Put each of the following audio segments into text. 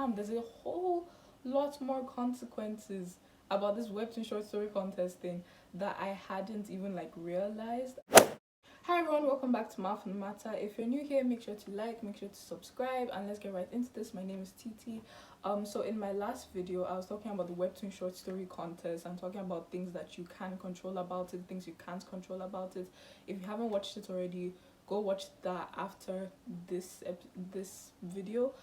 damn, there's a whole lot more consequences about this webtoon short story contest thing that I hadn't even like realized. Hi everyone, welcome back to Mouth and Matter. If you're new here, make sure to like, make sure to subscribe, and let's get right into this. My name is Titi. So in my last video, I was talking about the Webtoon short story contest. I'm talking about things that you can control about it, things you can't control about it. If you haven't watched it already, go watch that after this video.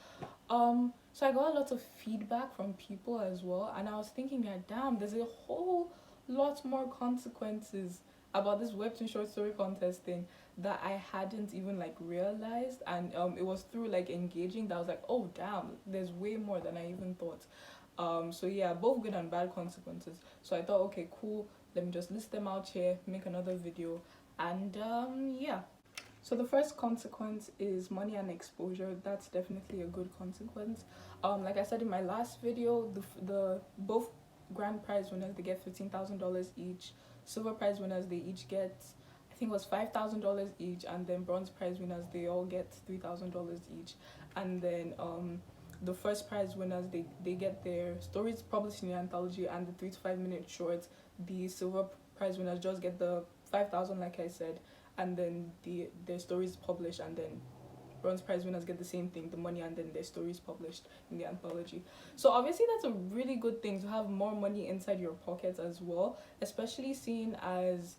So I got a lot of feedback from people as well, and I was thinking, yeah, damn, there's a whole lot more consequences about this webtoon short story contest thing that I hadn't even like realized, and it was through like engaging that I was like, oh damn, there's way more than I even thought. So yeah, both good and bad consequences. So I thought, okay, cool, let me just list them out here, make another video, and yeah. So the first consequence is money and exposure. That's definitely a good consequence. Like I said in my last video, the both grand prize winners, they get $15,000 each. Silver prize winners, they each get, I think it was $5,000 each, and then bronze prize winners, they all get $3,000 each. And then the first prize winners, they get their stories published in the anthology and the 3 to 5 minute shorts. The silver prize winners just get the 5,000, like I said, and then their stories published, and then bronze prize winners get the same thing, the money, and then their stories published in the anthology. So obviously that's a really good thing to have more money inside your pocket as well, especially seeing as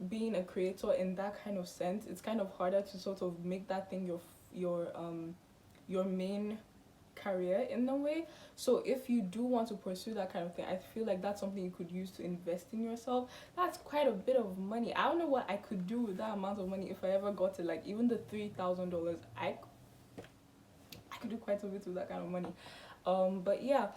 being a creator in that kind of sense. It's kind of harder to sort of make that thing your main career in a way. So if you do want to pursue that kind of thing, I feel like that's something you could use to invest in yourself. That's quite a bit of money. I don't know what I could do with that amount of money if I ever got it. Like even the $3,000, I could do quite a bit with that kind of money. But yeah,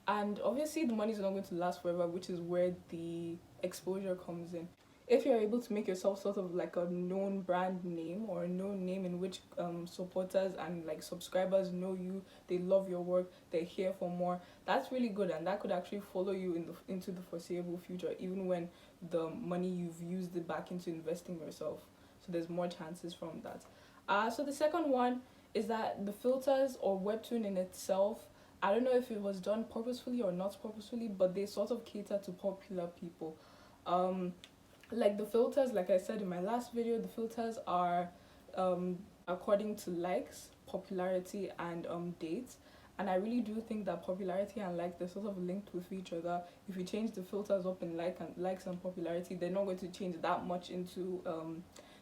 and obviously the money is not going to last forever, which is where the exposure comes in. If you're able to make yourself sort of like a known brand name, or a known name in which supporters and like subscribers know you, they love your work, they're here for more, that's really good, and that could actually follow you into the foreseeable future, even when the money you've used it back into investing yourself. So there's more chances from that. So the second one is that the filters or webtoon in itself, I don't know if it was done purposefully or not purposefully, but they sort of cater to popular people. Like the filters, like I said in my last video, the filters are according to likes, popularity, and dates. And I really do think that popularity and like they're sort of linked with each other. If you change the filters up in likes and popularity, they're not going to change that much into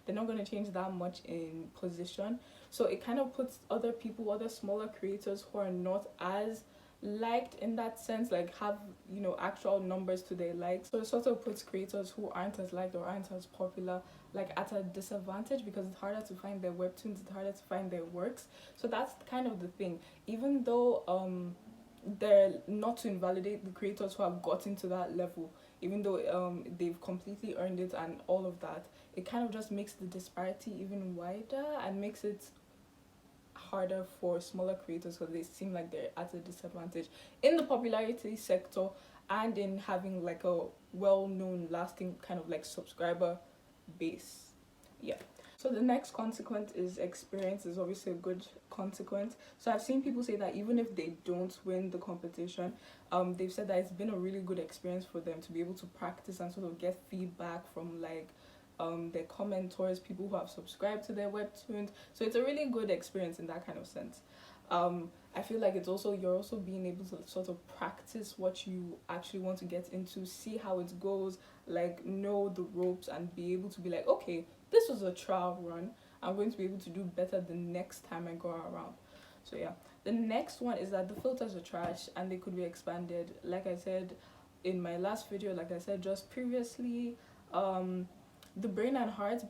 they're not going to change that much in position. So it kind of puts other people, other smaller creators who are not as liked in that sense, like have, you know, actual numbers to their likes. So it sort of puts creators who aren't as liked or aren't as popular like at a disadvantage, because it's harder to find their webtoons, it's harder to find their works. So that's kind of the thing. Even though they're not to invalidate the creators who have gotten to that level, even though they've completely earned it and all of that, it kind of just makes the disparity even wider and makes it harder for smaller creators because they seem like they're at a disadvantage in the popularity sector and in having like a well-known lasting kind of like subscriber base. Yeah. So the next consequence is experience. Is obviously a good consequence. So I've seen people say that even if they don't win the competition, they've said that it's been a really good experience for them to be able to practice and sort of get feedback from like their commenters, people who have subscribed to their webtoons. So it's a really good experience in that kind of sense. I feel like it's also, you're also being able to sort of practice what you actually want to get into, see how it goes, like know the ropes, and be able to be like, okay, this was a trial run, I'm going to be able to do better the next time I go around. So yeah, the next one is that the filters are trash and they could be expanded. Like I said in my last video, like I said just previously, the brain and heart,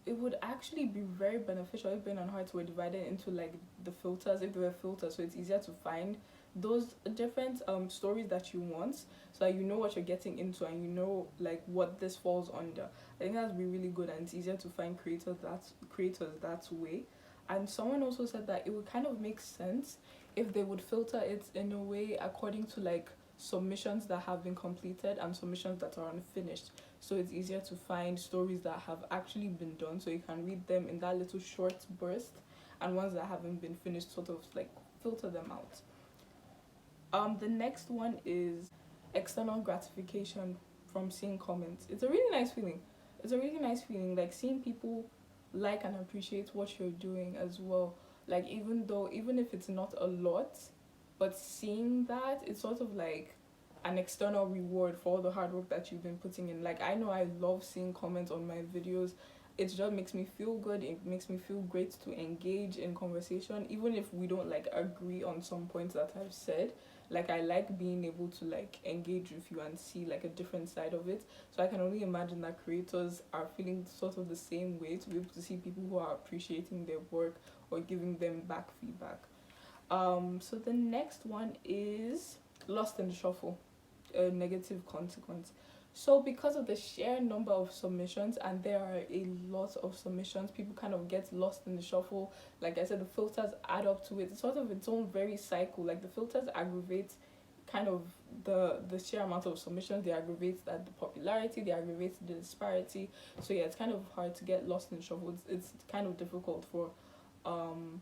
it would actually be very beneficial if brain and heart were divided into like the filters, if they were filters, so it's easier to find those different stories that you want, so that you know what you're getting into and you know like what this falls under. I think that'd be really good, and it's easier to find creators that way. And someone also said that it would kind of make sense if they would filter it in a way according to like submissions that have been completed and submissions that are unfinished, so it's easier to find stories that have actually been done, so you can read them in that little short burst, and ones that haven't been finished sort of like filter them out. The next one is external gratification from seeing comments. It's a really nice feeling. It's a really nice feeling, like seeing people like and appreciate what you're doing as well. Like even if it's not a lot, but seeing that, it's sort of like an external reward for all the hard work that you've been putting in. Like I know I love seeing comments on my videos. It just makes me feel good. It makes me feel great to engage in conversation, even if we don't like agree on some points that I've said. Like I like being able to like engage with you and see like a different side of it. So I can only imagine that creators are feeling sort of the same way, to be able to see people who are appreciating their work or giving them back feedback. So the next one is lost in the shuffle, a negative consequence. So because of the sheer number of submissions, and there are a lot of submissions, people kind of get lost in the shuffle. Like I said, the filters add up to it. It's sort of its own very cycle. Like the filters aggravate kind of the sheer amount of submissions. They aggravate that the popularity, they aggravate the disparity. So yeah, it's kind of hard to get lost in the shuffle. It's kind of difficult for um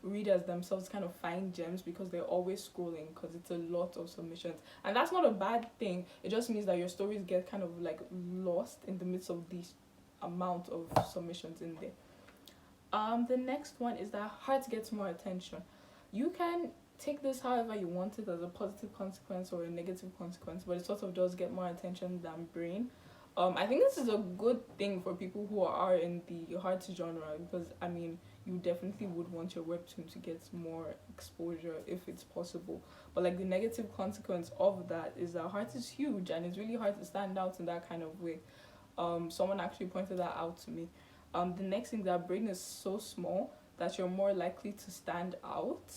readers themselves kind of find gems, because they're always scrolling, because it's a lot of submissions. And that's not a bad thing. It just means that your stories get kind of like lost in the midst of these amount of submissions in there. The next one is that heart gets more attention. You can take this however you want it, as a positive consequence or a negative consequence, but it sort of does get more attention than brain. I think this is a good thing for people who are in the heart genre, because I mean, you definitely would want your webtoon to get more exposure if it's possible. But like the negative consequence of that is that heart is huge, and it's really hard to stand out in that kind of way. Someone actually pointed that out to me. The next thing, that brain is so small that you're more likely to stand out.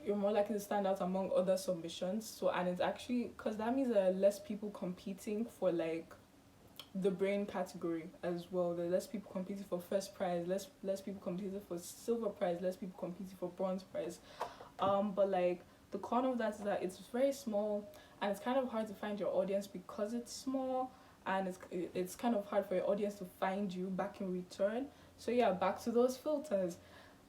You're more likely to stand out among other submissions. So, and it's actually because that means there are less people competing for like the brain category as well. There are less people competing for first prize, less people competing for silver prize, less people competing for bronze prize. But like the con of that is that it's very small, and it's kind of hard to find your audience because it's small, and it's kind of hard for your audience to find you back in return. So yeah, back to those filters.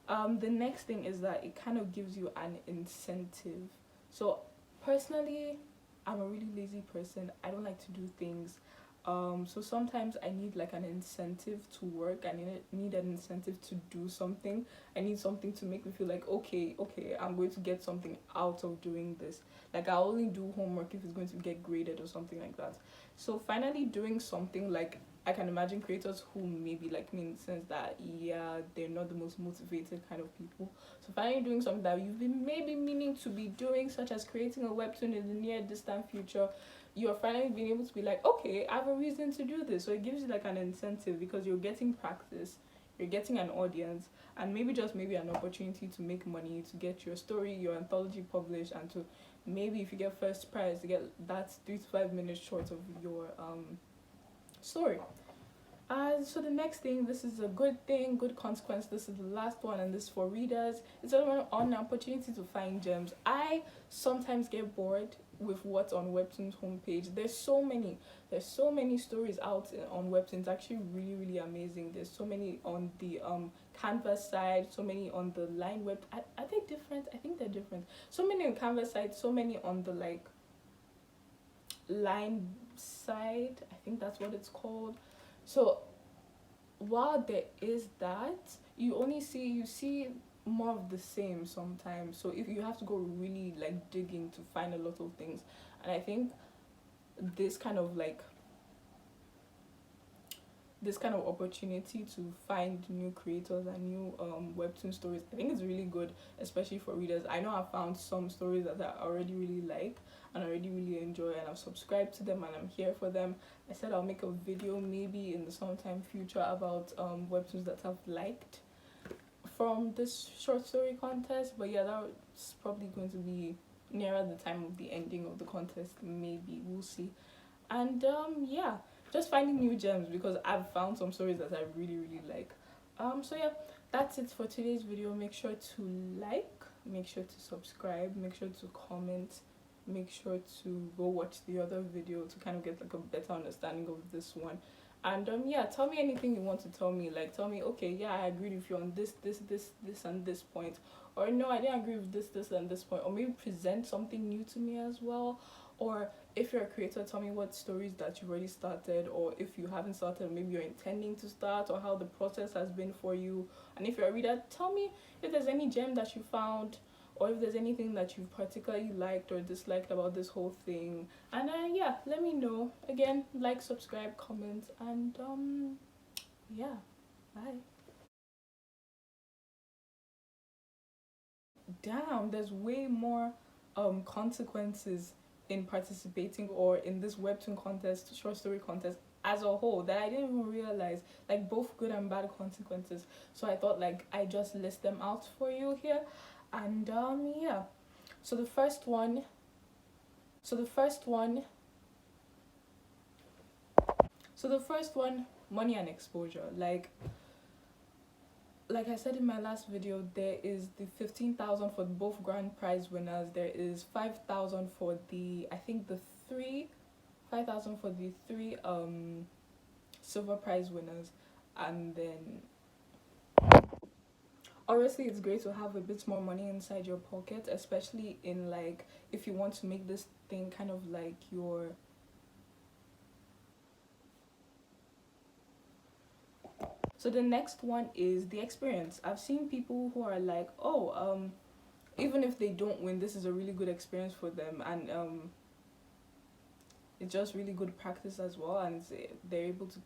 The next thing is that it kind of gives you an incentive. So personally, I'm a really lazy person. I don't like to do things. So sometimes I need like an incentive to work. I need an incentive to do something. I need something to make me feel like, okay, I'm going to get something out of doing this. Like I only do homework if it's going to get graded or something like that. So finally doing something, like I can imagine creators who maybe like me, in the sense that yeah, they're not the most motivated kind of people. So finally doing something that you've been maybe meaning to be doing, such as creating a webtoon in the near distant future, you're finally being able to be like, okay, I have a reason to do this. So it gives you like an incentive, because you're getting practice, you're getting an audience, and maybe just maybe an opportunity to make money, to get your story, your anthology published, and to maybe if you get first prize, to get that 3 to 5 minutes short of your story. So the next thing, this is a good thing, good consequence. This is the last one, and this is for readers. It's on an opportunity to find gems. I sometimes get bored with what's on Webtoon's homepage. There's so many stories out on Webtoon. It's actually really, really amazing. There's so many on the Canvas side, so many on the line web. Are they different? I think they're different. So many on Canvas side, so many on the like line side. I think that's what it's called. So while there is that, you see more of the same sometimes. So if you have to go really like digging to find a lot of things, and I think this kind of like this kind of opportunity to find new creators and new webtoon stories, I think it's really good, especially for readers. I know I've found some stories that I already really like and I already really enjoy, and I've subscribed to them and I'm here for them. I said I'll make a video maybe in the sometime future about webtoons that I've liked from this short story contest, but yeah, that's probably going to be nearer the time of the ending of the contest. Maybe we'll see. And yeah, just finding new gems, because I've found some stories that I really, really like. So yeah, that's it for today's video. Make sure to like, make sure to subscribe, make sure to comment, make sure to go watch the other video to kind of get like a better understanding of this one. And yeah, tell me anything you want to tell me. Like tell me, okay, yeah, I agree with you on this and this point, or no, I didn't agree with this and this point, or maybe present something new to me as well. Or if you're a creator, tell me what stories that you've already started, or if you haven't started, maybe you're intending to start, or how the process has been for you. And if you're a reader, tell me if there's any gem that you found, or if there's anything that you particularly liked or disliked about this whole thing. And yeah, let me know. Again, like, subscribe, comment, and yeah, bye. Damn, there's way more consequences in participating or in this webtoon contest, short story contest as a whole, that I didn't even realize, like both good and bad consequences. So I thought like I just list them out for you here. And yeah, so the first one so the first one so the first one, money and exposure. Like I said in my last video, there is the 15,000 for both grand prize winners. There is 5,000 for the, I think the three 5,000 for the three silver prize winners. And then obviously it's great to have a bit more money inside your pocket, especially in like if you want to make this thing kind of like your. So the next one is the experience. I've seen people who are like, oh, even if they don't win, this is a really good experience for them, and it's just really good practice as well, and they're able to.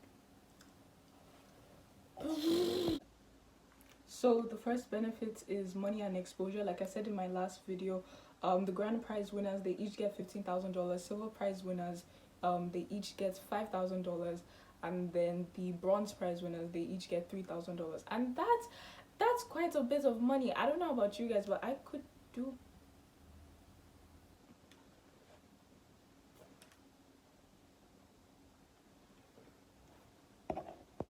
So the first benefit is money and exposure. Like I said in my last video, the grand prize winners, they each get $15,000. Silver prize winners, they each get $5,000, and then the bronze prize winners, they each get $3,000. And that's quite a bit of money. I don't know about you guys, but I could do